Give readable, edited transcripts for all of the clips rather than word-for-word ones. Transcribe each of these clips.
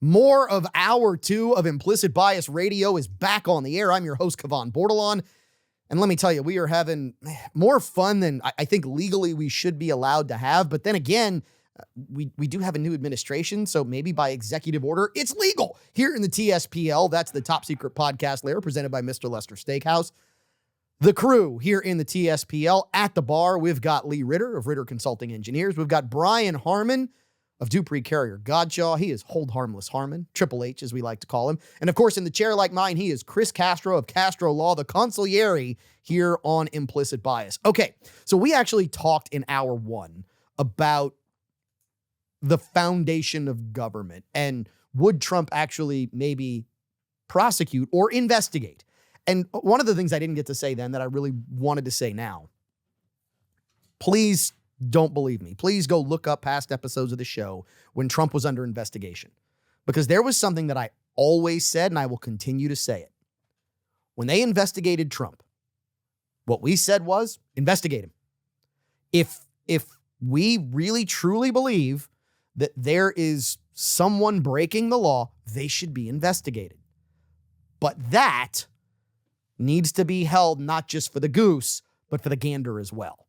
More of Hour 2 of Implicit Bias Radio is back on the air. I'm your host, Kevon Bordelon. And let me tell you, we are having more fun than I think legally we should be allowed to have. But then again, we do have a new administration, so maybe by executive order, it's legal here in the TSPL. That's the Top Secret Podcast Lair, presented by Mr. Lester Steakhouse. The crew here in the TSPL at the bar, we've got Lee Ritter of Ritter Consulting Engineers. We've got Brian Harmon of Dupree Carrier Godshaw. He is Hold Harmless Harmon, Triple H as we like to call him. And of course, in the chair like mine, he is Chris Castro of Castro Law, the consigliere here on Implicit Bias. Okay, so we actually talked in Hour 1 about the foundation of government and would Trump actually maybe prosecute or investigate? And one of the things I didn't get to say then that I really wanted to say now, please don't believe me. Please go look up past episodes of the show when Trump was under investigation, because there was something that I always said, and I will continue to say it. When they investigated Trump, what we said was investigate him. If we really truly believe that there is someone breaking the law, they should be investigated. But that needs to be held not just for the goose, but for the gander as well.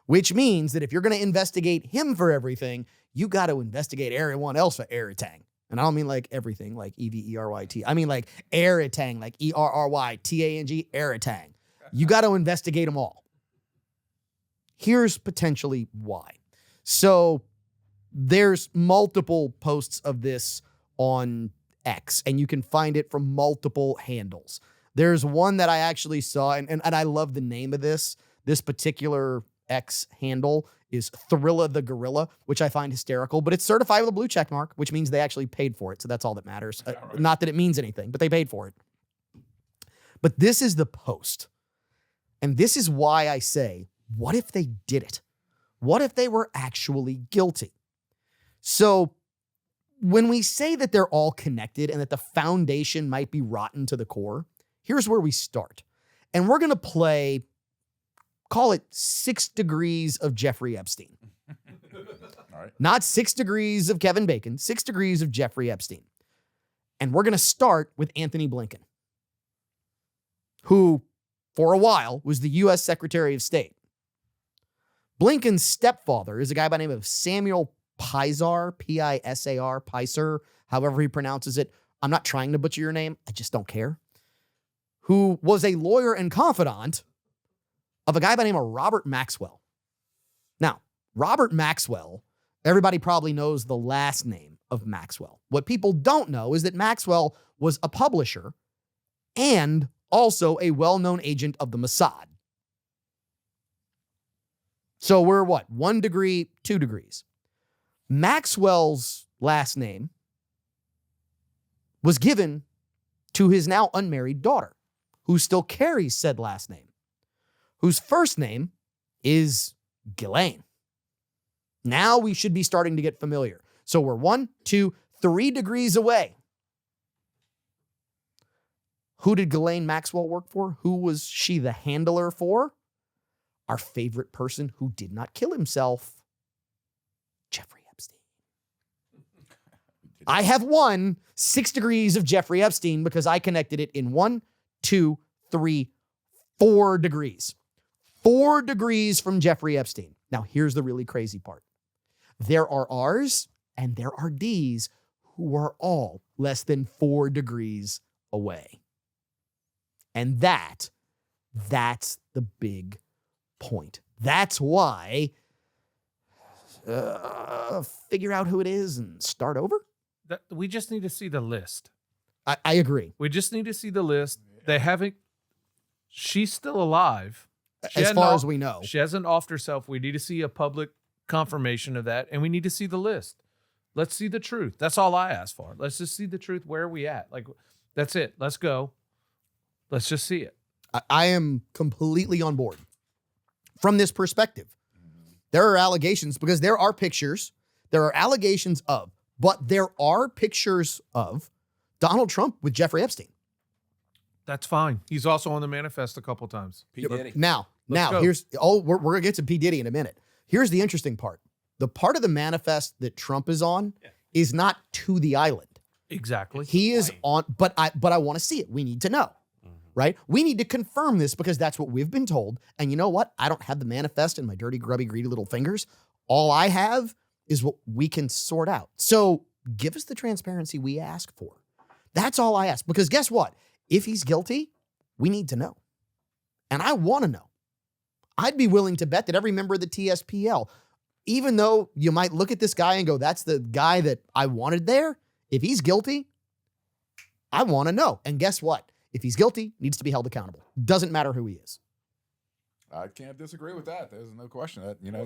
Which means that if you're going to investigate him for everything, you got to investigate everyone else for everything. And I don't mean like everything, like EVERYT. I mean like everything, like ERRYTANG, everything. You got to investigate them all. Here's potentially why. So there's multiple posts of this on X, and you can find it from multiple handles. There's one that I actually saw, and I love the name of this. This particular X handle is Thrilla the Gorilla, which I find hysterical, but it's certified with a blue check mark, which means they actually paid for it. So that's all that matters. Not that it means anything, but they paid for it. But this is the post. And this is why I say, what if they did it? What if they were actually guilty? So when we say that they're all connected and that the foundation might be rotten to the core, here's where we start. And we're going to play, call it 6 degrees of Jeffrey Epstein. All right. Not 6 degrees of Kevin Bacon, 6 degrees of Jeffrey Epstein. And we're going to start with Anthony Blinken, who for a while was the U.S. Secretary of State. Blinken's stepfather is a guy by the name of Samuel Pisar, P-I-S-A-R, Pisar, however he pronounces it. I'm not trying to butcher your name. I just don't care. Who was a lawyer and confidant of a guy by the name of Robert Maxwell. Now, Robert Maxwell, everybody probably knows the last name of Maxwell. What people don't know is that Maxwell was a publisher and also a well-known agent of the Mossad. So we're what? 1 degree, 2 degrees. Maxwell's last name was given to his now unmarried daughter, who still carries said last name, whose first name is Ghislaine. Now we should be starting to get familiar. So we're 1, 2, 3 degrees away. Who did Ghislaine Maxwell work for? Who was she the handler for? Our favorite person who did not kill himself, Jeffrey Epstein. I have 6 degrees of Jeffrey Epstein because I connected it in 1, 2, 3, 4 degrees. 4 degrees from Jeffrey Epstein. Now, here's the really crazy part. There are R's and there are D's who are all less than 4 degrees away. And that's the big point. That's why figure out who it is and start over. We just need to see the list. I agree. We just need to see the list. They haven't. She's still alive. As far as we know. She hasn't offed herself. We need to see a public confirmation of that, and we need to see the list. Let's see the truth. That's all I ask for. Let's just see the truth. Where are we at? Like, that's it. Let's go. Let's just see it. I am completely on board from this perspective. There are allegations because there are pictures. There are allegations of, but there are pictures of Donald Trump with Jeffrey Epstein. That's fine. He's also on the manifest a couple times. P. Diddy. Now, here's, we're going to get to P. Diddy in a minute. Here's the interesting part. The part of the manifest that Trump is on is not to the island. Exactly. He is on, but I want to see it. We need to know, right? We need to confirm this because that's what we've been told. And you know what? I don't have the manifest in my dirty, grubby, greedy little fingers. All I have is what we can sort out. So give us the transparency we ask for. That's all I ask. Because guess what? If he's guilty, we need to know. And I want to know. I'd be willing to bet that every member of the TSPL, even though you might look at this guy and go, that's the guy that I wanted there. If he's guilty, I want to know. And guess what? If he's guilty, he needs to be held accountable. Doesn't matter who he is. I can't disagree with that. There's no question that you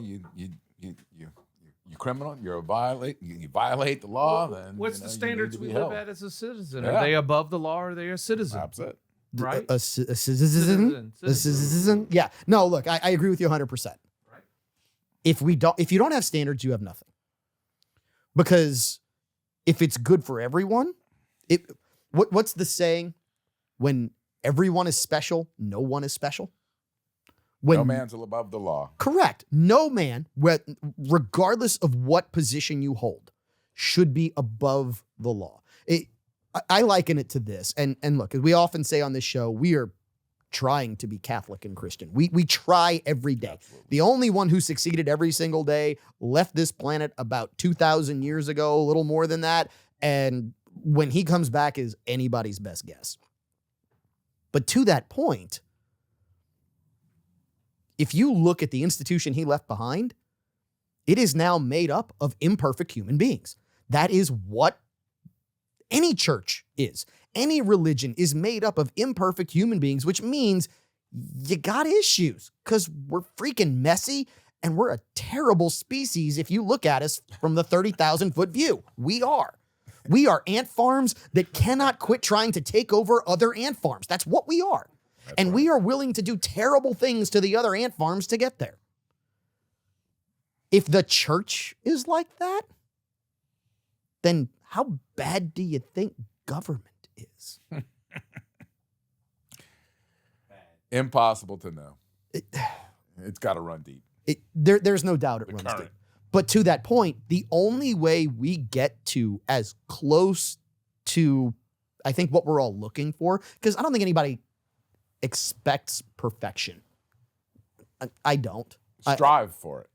criminal. You violate the law. Then what's the standards we live at as a citizen? Yeah. Are they above the law or are they a citizen? That's it. Right? A citizen? A citizen? Yeah. No, look, I agree with you 100%. Right. If you don't have standards, you have nothing. Because if it's good for everyone, what's the saying? When everyone is special, no one is special. No man's above the law. Correct. No man, regardless of what position you hold, should be above the law. I liken it to this. And look, as we often say on this show, we are trying to be Catholic and Christian. We try every day. Absolutely. The only one who succeeded every single day left this planet about 2,000 years ago, a little more than that. And when he comes back is anybody's best guess. But to that point, if you look at the institution he left behind, it is now made up of imperfect human beings. That is what any church is. Any religion is made up of imperfect human beings, which means you got issues because we're freaking messy and we're a terrible species if you look at us from the 30,000-foot view. We are. We are ant farms that cannot quit trying to take over other ant farms. That's what we are. And we are willing to do terrible things to the other ant farms to get there. If the church is like that, then how bad do you think government is? Impossible to know. It's got to run deep. There's no doubt it runs deep. But to that point, the only way we get to as close to, I think, what we're all looking for, because I don't think anybody expects perfection. I don't. Strive for it.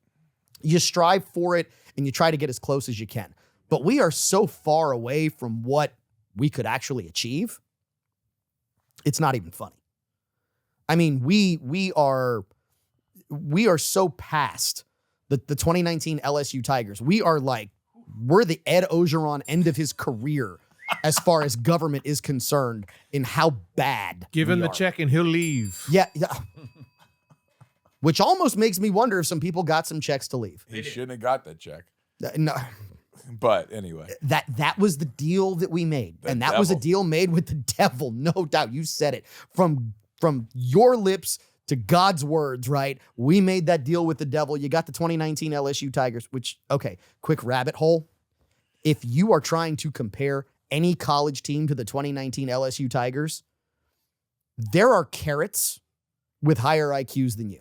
You strive for it and you try to get as close as you can. But we are so far away from what we could actually achieve. It's not even funny. I mean, we are so past the 2019 LSU Tigers. We're the Ed Ogeron end of his career as far as government is concerned in how bad. Give him the check and he'll leave. Yeah. Which almost makes me wonder if some people got some checks to leave. He shouldn't have got that check. No. But anyway. That was the deal that we made. And that was a deal made with the devil, no doubt. You said it. From your lips to God's words, right? We made that deal with the devil. You got the 2019 LSU Tigers, which, okay, quick rabbit hole. If you are trying to compare any college team to the 2019 LSU Tigers, there are carrots with higher IQs than you.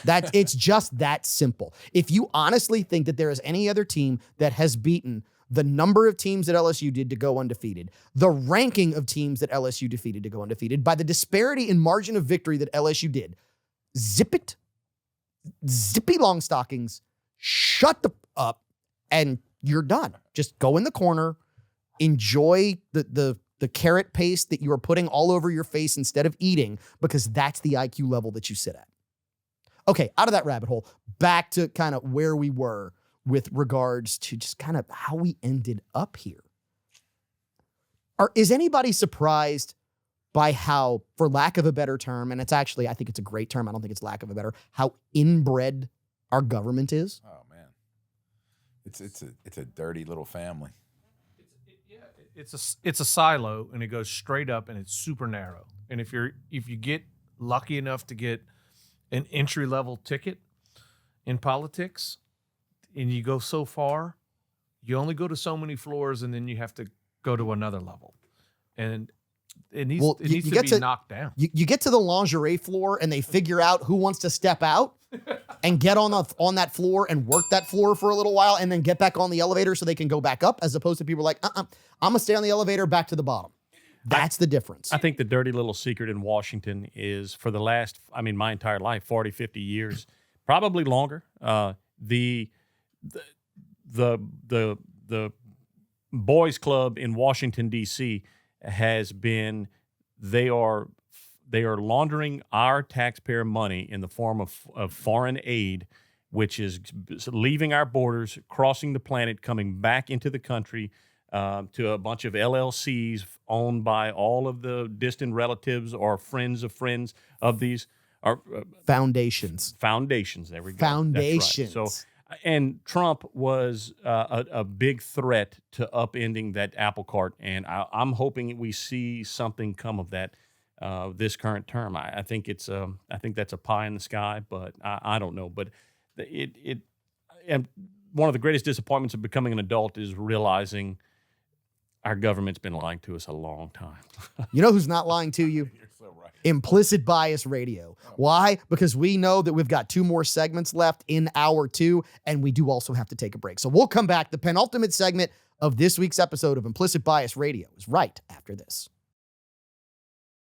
It's just that simple. If you honestly think that there is any other team that has beaten the number of teams that LSU did to go undefeated, the ranking of teams that LSU defeated to go undefeated, by the disparity in margin of victory that LSU did, zip it, zippy long stockings, shut up, and you're done. Just go in the corner, enjoy the carrot paste that you are putting all over your face instead of eating, because that's the IQ level that you sit at. Okay, out of that rabbit hole, back to kind of where we were with regards to just kind of how we ended up here. Is anybody surprised by how, for lack of a better term, and it's actually, I think it's a great term, I don't think it's lack of a better, how inbred our government is? Oh man, it's a dirty little family. It's a silo, and it goes straight up, and it's super narrow. And if you get lucky enough to get an entry level ticket in politics, and you go so far, you only go to so many floors, and then you have to go to another level. And It needs, Well, it you needs to get be to- knocked down. You get to the lingerie floor and they figure out who wants to step out and get on that floor and work that floor for a little while and then get back on the elevator so they can go back up, as opposed to people like, I'm going to stay on the elevator back to the bottom. That's the difference. I think the dirty little secret in Washington is for the last, my entire life, 40, 50 years, probably longer. The boys club in Washington, D.C. has been, they are laundering our taxpayer money in the form of foreign aid, which is leaving our borders, crossing the planet, coming back into the country, to a bunch of LLCs owned by all of the distant relatives or friends of these Foundations. Foundations. There we go. Foundations. That's right. So, and Trump was a big threat to upending that apple cart, and I'm hoping we see something come of that this current term. I think that's a pie in the sky, but I don't know. But and one of the greatest disappointments of becoming an adult is realizing our government's been lying to us a long time. You know who's not lying to you? You're so right. Implicit Bias Radio. Why? Because we know that we've got 2 more segments left in hour 2, and we do also have to take a break. So we'll come back. The penultimate segment of this week's episode of Implicit Bias Radio is right after this.